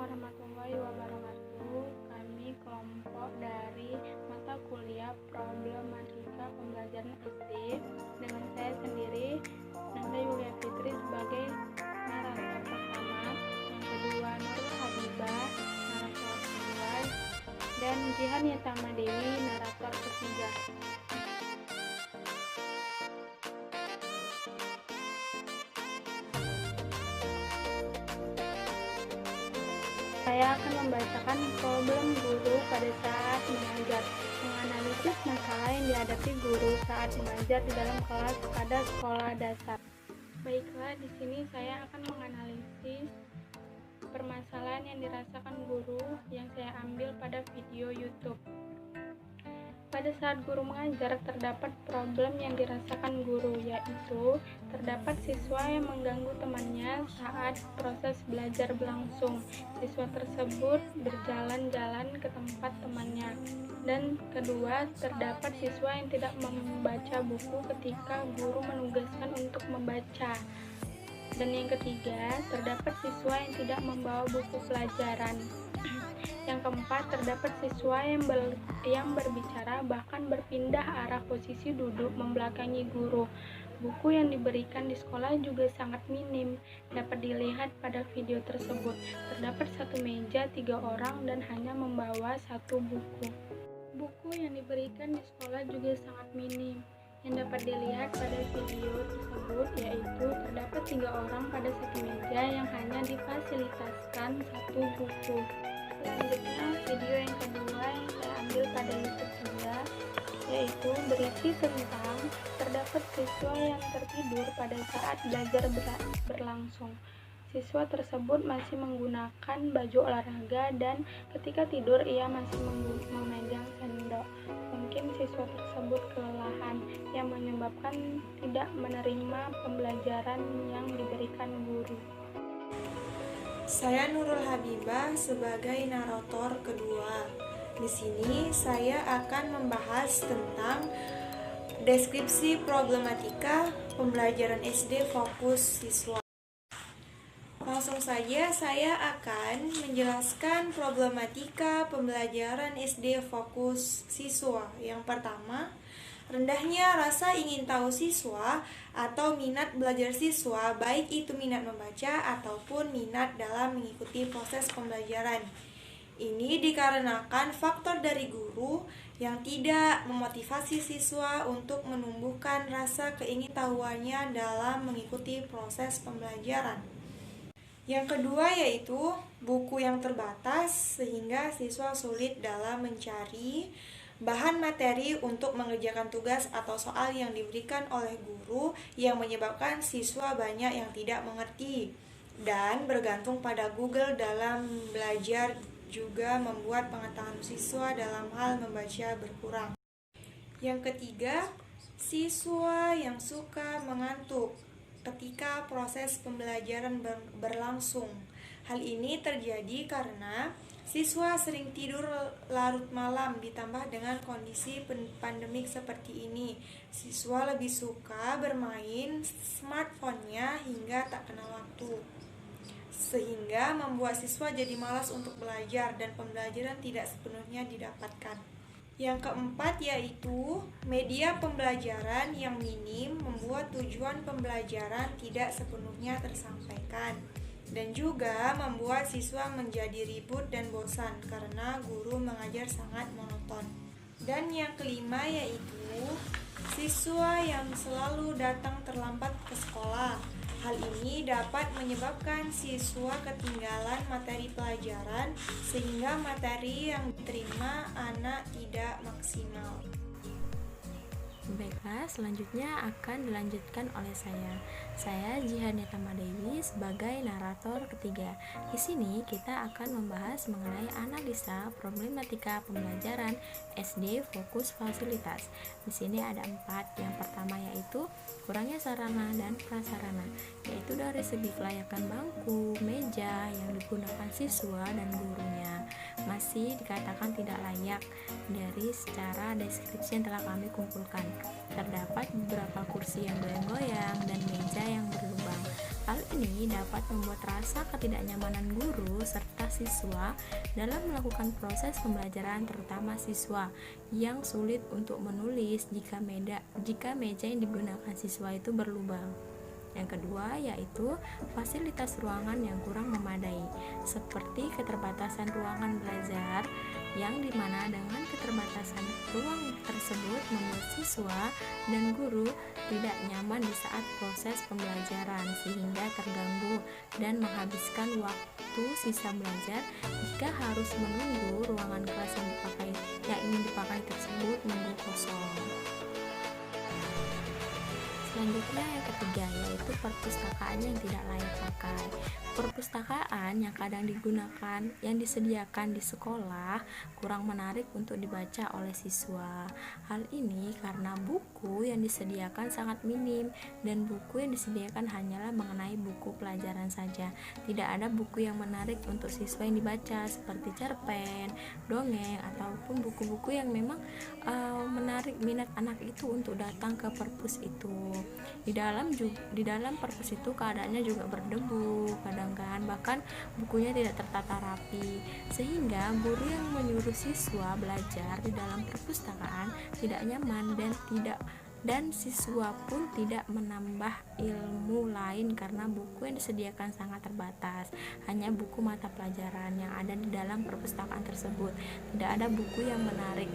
warahmatullahi wabarakatuh. Kami kelompok dari mata kuliah Problematika Pembelajaran SD dengan saya sendiri, Nanda Yulia Fitri sebagai narator pertama, yang kedua Nurul Habibah, narator kedua, dan Jihan Yatama Dewi, narator ketiga. Saya akan membacakan problem guru pada saat mengajar, menganalisis masalah yang dihadapi guru saat mengajar di dalam kelas pada sekolah dasar. Baiklah, di sini saya akan menganalisis permasalahan yang dirasakan guru yang saya ambil pada video YouTube. Pada saat guru mengajar, terdapat problem yang dirasakan guru, yaitu terdapat siswa yang mengganggu temannya saat proses belajar berlangsung. Siswa tersebut berjalan-jalan ke tempat temannya. Dan kedua, terdapat siswa yang tidak membaca buku ketika guru menugaskan untuk membaca. Dan yang ketiga, terdapat siswa yang tidak membawa buku pelajaran. Yang keempat, terdapat siswa yang berbicara bahkan berpindah arah posisi duduk membelakangi guru. Buku yang diberikan di sekolah juga sangat minim. Dapat dilihat pada video tersebut. Terdapat satu meja 3 orang dan hanya membawa satu buku. Buku yang diberikan di sekolah juga sangat minim. Yang dapat dilihat pada video tersebut yaitu terdapat 3 orang pada satu meja yang hanya difasilitaskan satu buku. Selanjutnya, video yang kedua yang saya ambil pada YouTube juga, yaitu berisi tentang terdapat siswa yang tertidur pada saat belajar berlangsung. Siswa tersebut masih menggunakan baju olahraga dan ketika tidur ia masih memegang sendok. Mungkin siswa tersebut kelelahan yang menyebabkan tidak menerima pembelajaran yang diberikan guru. Saya Nurul Habibah sebagai narator kedua. Di sini saya akan membahas tentang deskripsi problematika pembelajaran SD fokus siswa. Langsung saja saya akan menjelaskan problematika pembelajaran SD fokus siswa. Yang pertama, rendahnya rasa ingin tahu siswa atau minat belajar siswa, baik itu minat membaca ataupun minat dalam mengikuti proses pembelajaran. Ini dikarenakan faktor dari guru yang tidak memotivasi siswa untuk menumbuhkan rasa keingintahuannya dalam mengikuti proses pembelajaran. Yang kedua yaitu buku yang terbatas sehingga siswa sulit dalam mencari bahan materi untuk mengerjakan tugas atau soal yang diberikan oleh guru yang menyebabkan siswa banyak yang tidak mengerti dan bergantung pada Google dalam belajar juga membuat pengetahuan siswa dalam hal membaca berkurang. Yang ketiga, siswa yang suka mengantuk ketika proses pembelajaran berlangsung. Hal ini terjadi karena siswa sering tidur larut malam ditambah dengan kondisi pandemik seperti ini. Siswa lebih suka bermain smartphone-nya hingga tak kenal waktu. Sehingga membuat siswa jadi malas untuk belajar dan pembelajaran tidak sepenuhnya didapatkan. Yang keempat yaitu media pembelajaran yang minim membuat tujuan pembelajaran tidak sepenuhnya tersampaikan. Dan juga membuat siswa menjadi ribut dan bosan karena guru mengajar sangat monoton. Dan yang kelima yaitu siswa yang selalu datang terlambat ke sekolah. Hal ini dapat menyebabkan siswa ketinggalan materi pelajaran sehingga materi yang diterima anak tidak maksimal. Baiklah, selanjutnya akan dilanjutkan oleh saya. Saya Jihan Yatama Dewi sebagai narator ketiga. Di sini kita akan membahas mengenai analisa problematika pembelajaran SD fokus fasilitas. Di sini ada 4. Yang pertama yaitu kurangnya sarana dan prasarana, yaitu dari segi kelayakan bangku, meja yang digunakan siswa dan gurunya masih dikatakan tidak layak dari secara deskripsi yang telah kami kumpulkan. Terdapat beberapa kursi yang goyang-goyang dan meja yang berlubang. Hal ini dapat membuat rasa ketidaknyamanan guru serta siswa dalam melakukan proses pembelajaran, terutama siswa yang sulit untuk menulis jika meja yang digunakan siswa itu berlubang. Yang kedua yaitu fasilitas ruangan yang kurang memadai, seperti keterbatasan ruangan belajar, yang dimana dengan keterbatasan ruang tersebut membuat siswa dan guru tidak nyaman di saat proses pembelajaran, sehingga terganggu dan menghabiskan waktu sisa belajar jika harus menunggu ruangan kelas yang ingin dipakai tersebut menunggu kosong. Selanjutnya yang ketiga yaitu perpustakaan yang tidak layak pakai. Perpustakaan yang kadang yang disediakan di sekolah kurang menarik untuk dibaca oleh siswa. Hal ini karena buku yang disediakan sangat minim dan buku yang disediakan hanyalah mengenai buku pelajaran saja. Tidak ada buku yang menarik untuk siswa yang dibaca seperti cerpen, dongeng, ataupun buku-buku yang memang menarik minat anak itu untuk datang ke perpus itu. Di dalam perpus itu keadaannya juga berdebu bahkan bukunya tidak tertata rapi, sehingga guru yang menyuruh siswa belajar di dalam perpustakaan tidak nyaman dan siswa pun tidak menambah ilmu lain karena buku yang disediakan sangat terbatas, hanya buku mata pelajaran yang ada di dalam perpustakaan tersebut. Tidak ada buku yang menarik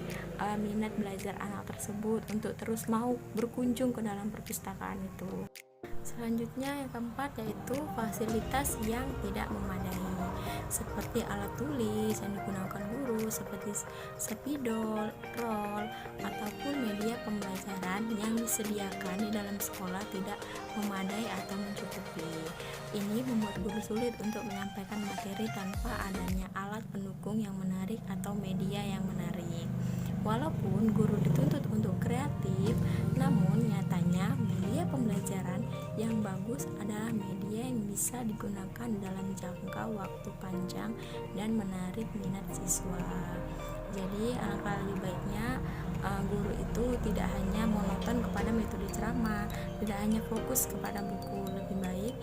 minat belajar anak tersebut untuk terus mau berkunjung ke dalam perpustakaan itu. Selanjutnya yang keempat yaitu fasilitas yang tidak memadai, seperti alat tulis yang digunakan guru seperti spidol, roll, ataupun media pembelajaran yang disediakan di dalam sekolah tidak memadai atau mencukupi. Ini membuat guru sulit untuk menyampaikan materi tanpa adanya alat pendukung yang menarik atau media yang menarik. Walaupun guru dituntut untuk kreatif, namun nyatanya media pembelajaran yang bagus adalah media yang bisa digunakan dalam jangka waktu panjang dan menarik minat siswa. Jadi alangkah lebih baiknya guru itu tidak hanya monoton kepada metode ceramah, tidak hanya fokus kepada buku. Lebih baik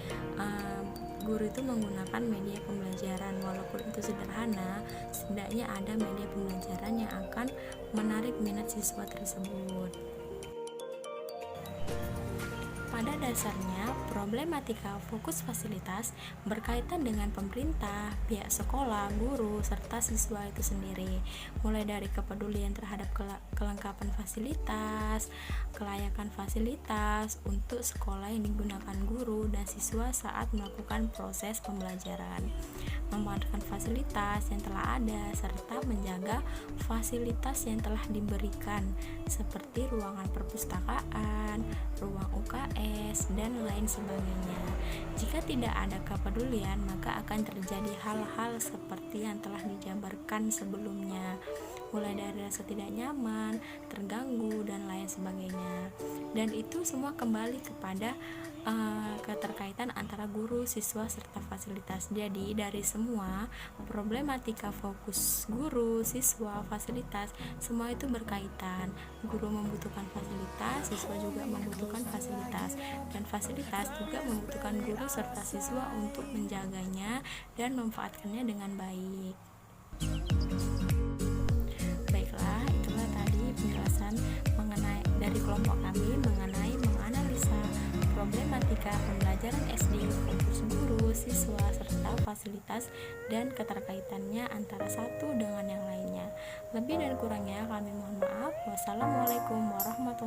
guru itu menggunakan media pembelajaran, walaupun itu sederhana, setidaknya ada media pembelajaran yang akan menarik minat siswa tersebut. Pada dasarnya, problematika fokus fasilitas berkaitan dengan pemerintah, pihak sekolah, guru, serta siswa itu sendiri. Mulai dari kepedulian terhadap kelengkapan fasilitas, kelayakan fasilitas untuk sekolah yang digunakan guru dan siswa saat melakukan proses pembelajaran, memanfaatkan fasilitas yang telah ada, serta menjaga fasilitas yang telah diberikan, seperti ruangan perpustakaan, ruang UKS, dan lain sebagainya. Jika tidak ada kepedulian, maka akan terjadi hal-hal seperti yang telah dijabarkan sebelumnya, mulai dari rasa tidak nyaman, terganggu, dan lain sebagainya. Dan itu semua kembali kepada keterkaitan antara guru, siswa, serta fasilitas. Jadi dari semua problematika fokus guru, siswa, fasilitas, semua itu berkaitan. Guru membutuhkan fasilitas, siswa juga membutuhkan fasilitas, dan fasilitas juga membutuhkan guru serta siswa untuk menjaganya dan memanfaatkannya dengan baik. Baiklah, itulah tadi penjelasan dari kelompok kami mengenai menganalisa problematika pembelajaran SD, fokus guru, siswa, serta fasilitas dan keterkaitannya antara satu dengan yang lainnya. Lebih dan kurangnya kami mohon maaf. Wassalamualaikum warahmatullahi wabarakatuh.